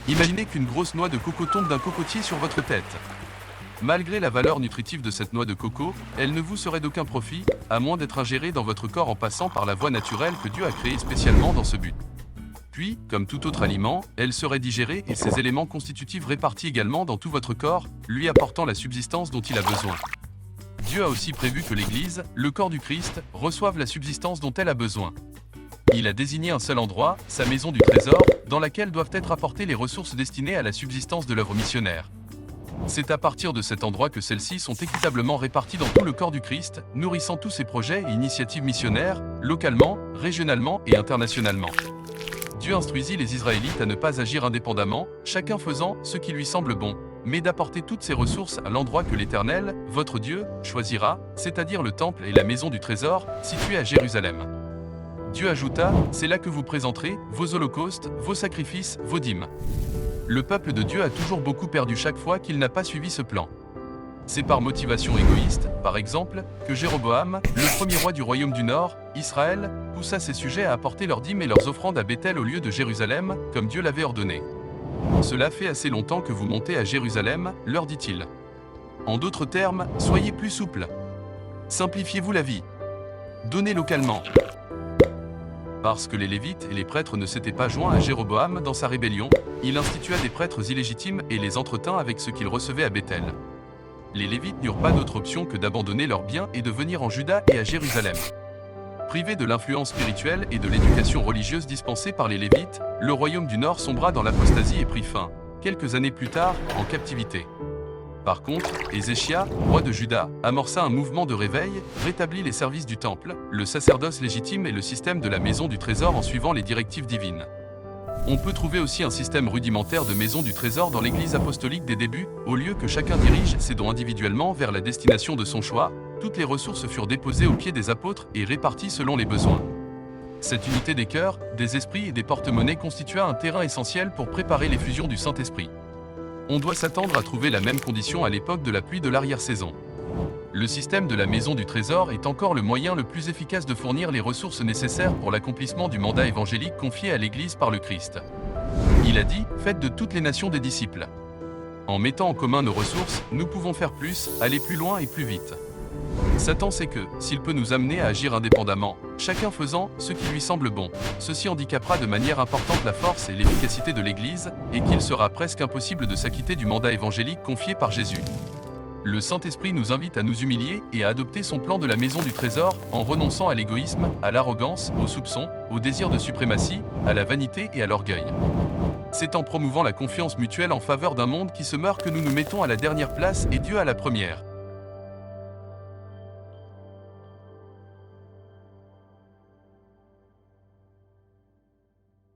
Imaginez qu'une grosse noix de coco tombe d'un cocotier sur votre tête. Malgré la valeur nutritive de cette noix de coco, elle ne vous serait d'aucun profit, à moins d'être ingérée dans votre corps en passant par la voie naturelle que Dieu a créée spécialement dans ce but. Puis, comme tout autre aliment, elle serait digérée et ses éléments constitutifs répartis également dans tout votre corps, lui apportant la subsistance dont il a besoin. Dieu a aussi prévu que l'Église, le corps du Christ, reçoive la subsistance dont elle a besoin. Il a désigné un seul endroit, sa maison du trésor, dans laquelle doivent être apportées les ressources destinées à la subsistance de l'œuvre missionnaire. C'est à partir de cet endroit que celles-ci sont équitablement réparties dans tout le corps du Christ, nourrissant tous ses projets et initiatives missionnaires, localement, régionalement et internationalement. Dieu instruisit les Israélites à ne pas agir indépendamment, chacun faisant ce qui lui semble bon, mais d'apporter toutes ses ressources à l'endroit que l'Éternel, votre Dieu, choisira, c'est-à-dire le temple et la maison du trésor, situés à Jérusalem. Dieu ajouta, c'est là que vous présenterez vos holocaustes, vos sacrifices, vos dîmes. Le peuple de Dieu a toujours beaucoup perdu chaque fois qu'il n'a pas suivi ce plan. C'est par motivation égoïste, par exemple, que Jéroboam, le premier roi du royaume du Nord, Israël, poussa ses sujets à apporter leurs dîmes et leurs offrandes à Béthel au lieu de Jérusalem, comme Dieu l'avait ordonné. Cela fait assez longtemps que vous montez à Jérusalem, leur dit-il. En d'autres termes, soyez plus souples. Simplifiez-vous la vie. Donnez localement. Parce que les Lévites et les prêtres ne s'étaient pas joints à Jéroboam dans sa rébellion, il institua des prêtres illégitimes et les entretint avec ce qu'ils recevaient à Béthel. Les Lévites n'eurent pas d'autre option que d'abandonner leurs biens et de venir en Juda et à Jérusalem. Privé de l'influence spirituelle et de l'éducation religieuse dispensée par les Lévites, le royaume du Nord sombra dans l'apostasie et prit fin, quelques années plus tard, en captivité. Par contre, Ézéchia, roi de Juda, amorça un mouvement de réveil, rétablit les services du temple, le sacerdoce légitime et le système de la maison du trésor en suivant les directives divines. On peut trouver aussi un système rudimentaire de maison du trésor dans l'église apostolique des débuts, au lieu que chacun dirige ses dons individuellement vers la destination de son choix, toutes les ressources furent déposées aux pieds des apôtres et réparties selon les besoins. Cette unité des cœurs, des esprits et des porte-monnaies constitua un terrain essentiel pour préparer l'effusion du Saint-Esprit. On doit s'attendre à trouver la même condition à l'époque de la pluie de l'arrière-saison. Le système de la maison du trésor est encore le moyen le plus efficace de fournir les ressources nécessaires pour l'accomplissement du mandat évangélique confié à l'Église par le Christ. Il a dit, faites de toutes les nations des disciples. En mettant en commun nos ressources, nous pouvons faire plus, aller plus loin et plus vite. Satan sait que, s'il peut nous amener à agir indépendamment, chacun faisant ce qui lui semble bon, ceci handicapera de manière importante la force et l'efficacité de l'Église, et qu'il sera presque impossible de s'acquitter du mandat évangélique confié par Jésus. Le Saint-Esprit nous invite à nous humilier et à adopter son plan de la maison du trésor, en renonçant à l'égoïsme, à l'arrogance, au soupçon, au désir de suprématie, à la vanité et à l'orgueil. C'est en promouvant la confiance mutuelle en faveur d'un monde qui se meurt que nous nous mettons à la dernière place et Dieu à la première.